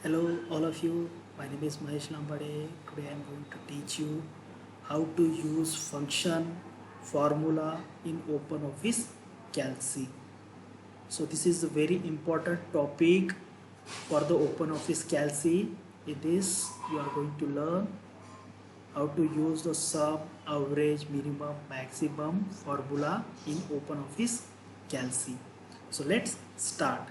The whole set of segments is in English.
Hello all of you, my name is Mahesh Lambade. Today I am going to teach you how to use function formula in OpenOffice Calc. So this is a very important topic for the OpenOffice Calc. It is you are going to learn how to use the sum, average, minimum, maximum formula in OpenOffice Calc. So let's start.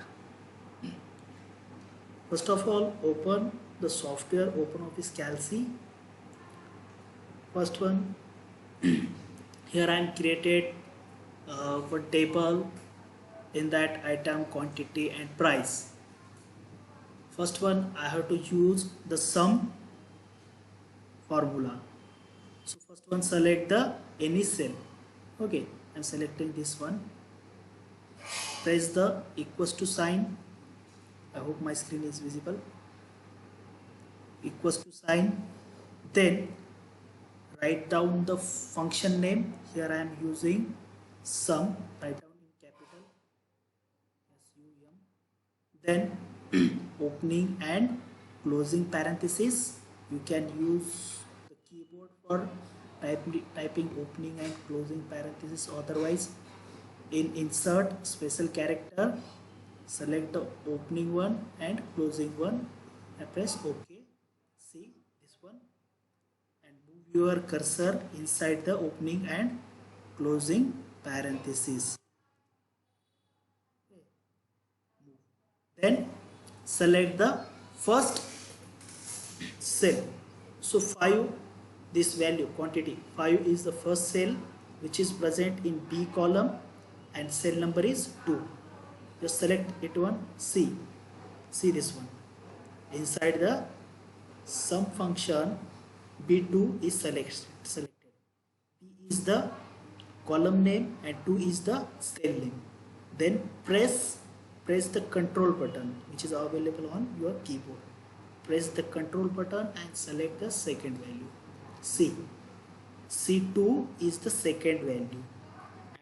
First of all, open the software OpenOffice Calc. First one, here I am created one table in that item, quantity and price. First one, I have to use the sum formula. So first one, select the any cell. Okay, I am selecting this one. Press the equals to sign. I hope my screen is visible. Equals to sign. Then write down the function name. Here I am using sum. Write down in capital SUM. Then opening and closing parenthesis. You can use the keyboard for typing opening and closing parenthesis. Otherwise, in insert special character, select the opening one and closing one. I press OK. See this one, and move your cursor inside the opening and closing parenthesis. Then select the first cell. So 5, this value quantity 5 is the first cell which is present in B column and cell number is 2. Just select it one. See this one. Inside the sum function, B2 is selected. B is the column name and 2 is the cell name. Then press the control button which is available on your keyboard. Press the control button and select the second value. C2 is the second value.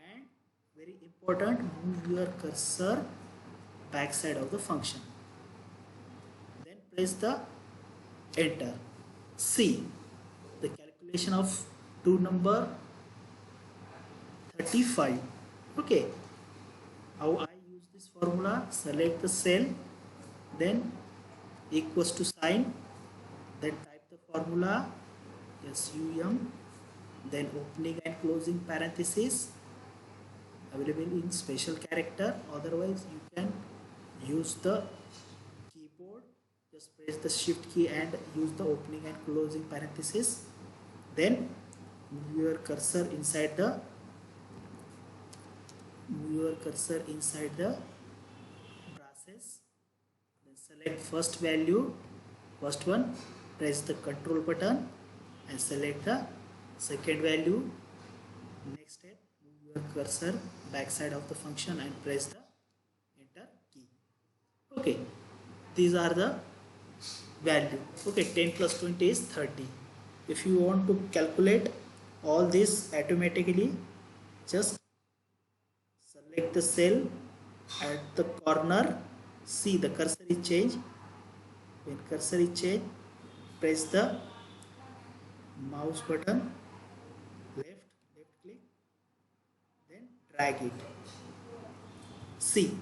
And very important, move your cursor backside of the function. Then press the enter. See the calculation of 2 number 35. Okay, how I use this formula? Select the cell, then equals to sign, then type the formula SUM, then opening and closing parenthesis available in special character. Otherwise you can use the keyboard. Just press the shift key and use the opening and closing parenthesis. Then move your cursor inside the braces. Then select first value, first one. Press the control button and select the second value. Next step, move your cursor backside of the function and press the enter key. Okay, these are the value. Okay, 10 plus 20 is 30. If you want to calculate all this automatically, just select the cell at the corner. See the cursor is changed. When cursor is changed, press the mouse button, left click, then drag it. See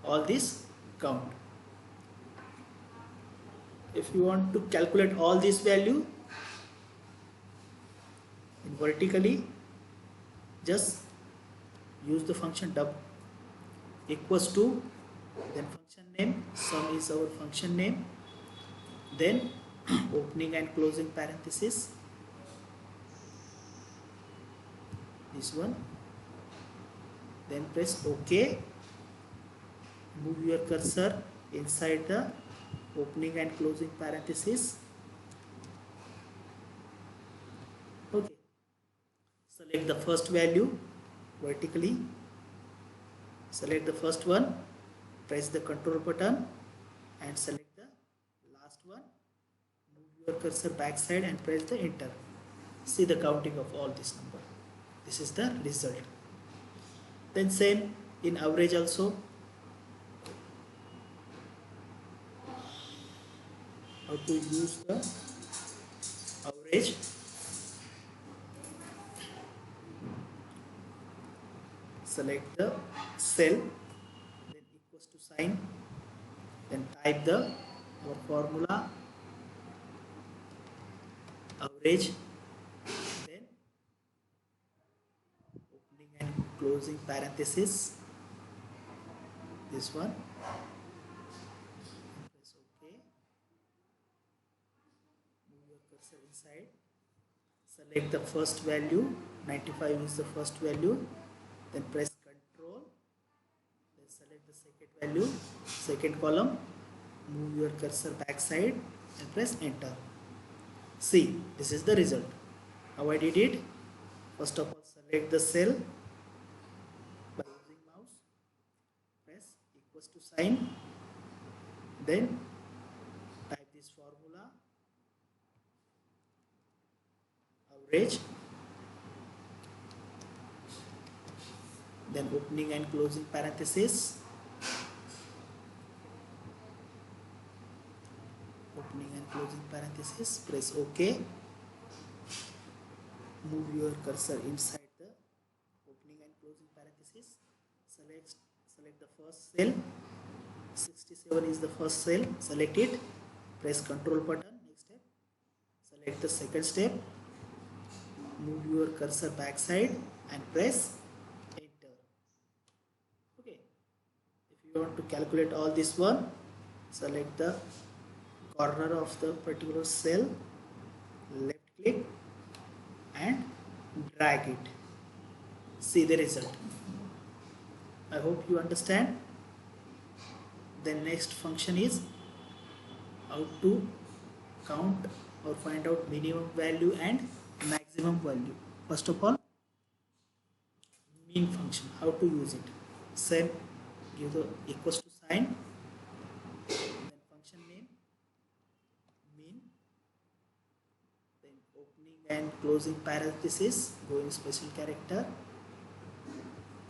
all this count. If you want to calculate all this value in vertically, just use the function dub equals to, then function name, sum is our function name, then opening and closing parenthesis, this one, then press OK. Move your cursor inside the opening and closing parenthesis. Okay, select the first value vertically, select the first one, press the control button and select the last one. Move your cursor backside and press the enter. See the counting of all this number. This is the result. Then same in average also. how to use the average. Select the cell, then equals to sign, then type the our formula average, then opening and closing parenthesis, this one, press OK, move your cursor inside, select the first value, 95 is the first value, then press Ctrl, then select the second value, second column, move your cursor backside and press enter. See, this is the result. How I did it? First of all, select the cell by using mouse, press equals to sign, then type this formula average, then opening and closing parenthesis, opening and closing parenthesis, press OK, move your cursor inside the opening and closing parenthesis, select the first cell, 67 is the first cell, select it, press Ctrl button, next step, select the second step, move your cursor backside and press enter. Okay, if you want to calculate all this one, select the corner of the particular cell, left click and drag it. See the result. I hope you understand. The next function is how to count or find out minimum value and maximum value. First of all, mean function, how to use it. Set, give the equals to sign, then function name, mean, then opening and closing parenthesis, go in special character.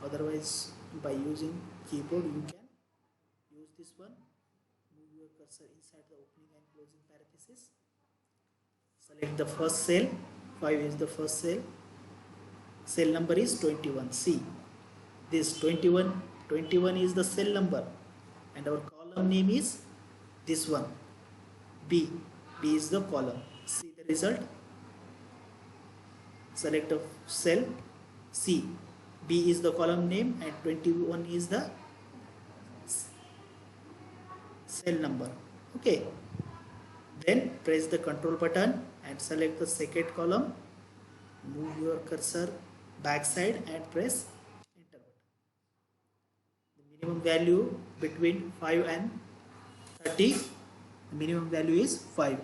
Otherwise, by using keyboard, you can use this one. Move your cursor inside the opening and closing parenthesis. Select the first cell, 5 is the first cell. Cell number is 21. See, this 21 is the cell number and our column name is this one, B. B is the column. See the result. Select a cell, C. B is the column name and 21 is the cell number. Okay. Then press the Ctrl button and select the second column. Move your cursor backside and press enter button. The minimum value between 5 and 30, the minimum value is 5.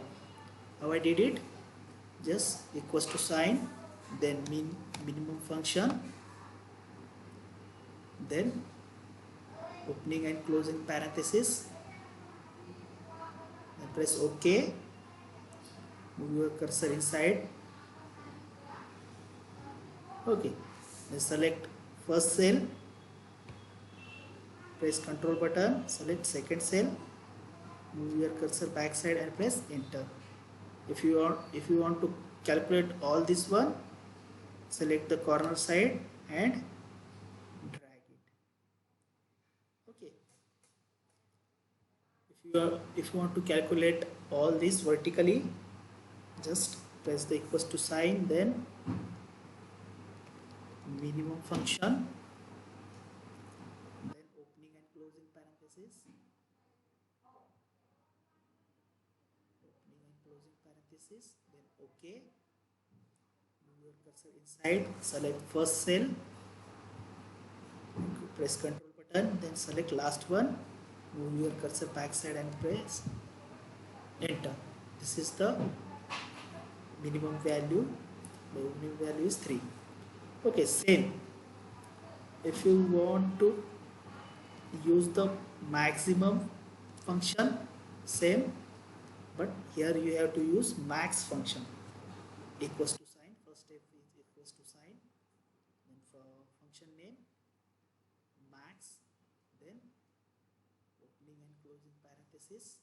How I did it? Just equals to sign, then minimum function, then opening and closing parenthesis, and press OK. Move your cursor inside. Okay, then select first cell, press Ctrl button, select second cell, move your cursor backside and press enter. If you want to calculate all this one, select the corner side and drag it. Okay. If you want to calculate all this vertically, just press the equals to sign, then minimum function, then opening and closing parenthesis, then OK. Move your cursor inside, select first cell, press Ctrl button, then select last one, move your cursor backside and press enter. This is the minimum value. The minimum value is 3. Okay, same. If you want to use the maximum function, same, but here you have to use max function. Equals to sign, first step is equals to sign, then for function name, max, then opening and closing parenthesis,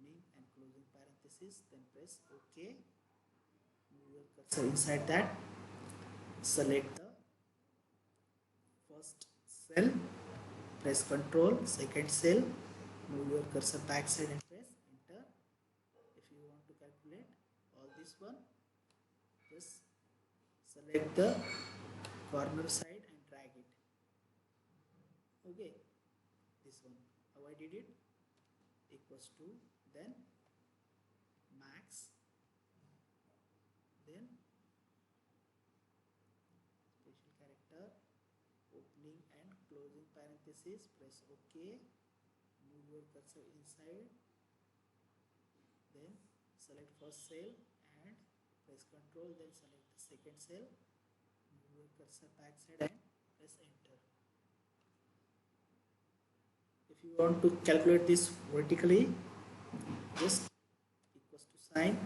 opening and closing parenthesis, then press OK. Move your cursor inside that, select the first cell, press Ctrl, second cell, move your cursor backside and press enter. If you want to calculate all this one, just select the corner side and drag it. Okay, this one, how I did it, equals to, then max, then special character, opening and closing parenthesis, press OK, move your cursor inside, then select first cell and press Ctrl, then select the second cell, move your cursor backside and press enter. If you want to calculate this vertically, just equals to sign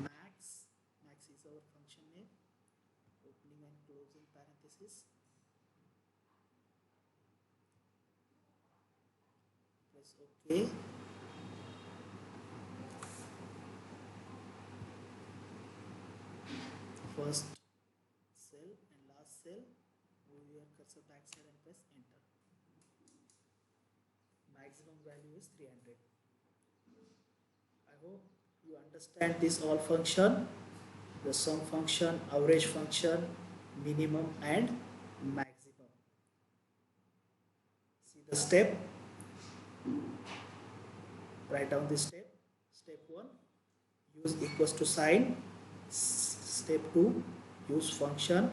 max, max is our function name, opening and closing parenthesis, press OK. First cell and last cell, move your cursor backside and press enter. Maximum value is 300. I hope you understand this all function, the sum function, average function, minimum and maximum. See the step, write down this step. Step 1, use equals to sign. Step 2, use function,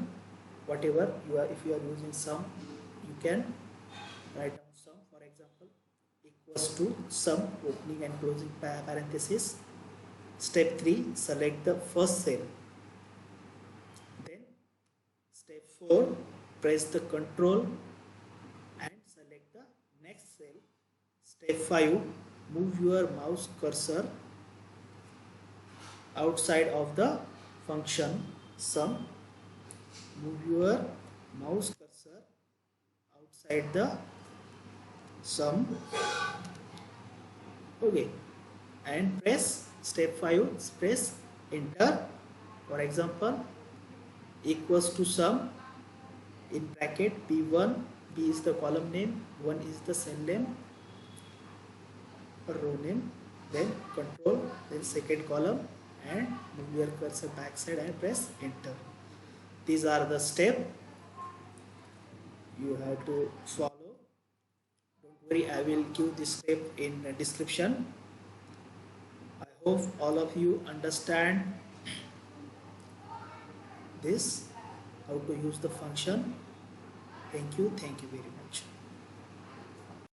whatever you are, if you are using sum, you can write down sum, for example, equals to sum, opening and closing parenthesis. Step 3, select the first cell. Then step 4, press the Ctrl and select the next cell. Step 5, move your mouse cursor outside of the function sum. Move your mouse cursor outside the sum. Okay, and press step 5, press enter. For example, equals to sum in bracket B1, B is the column name, 1 is the cell name or row name, then Control, then second column and move your cursor backside and press enter. These are the steps you have to follow. Don't worry, I will give this step in the description. I hope all of you understand this, how to use the function. Thank you very much.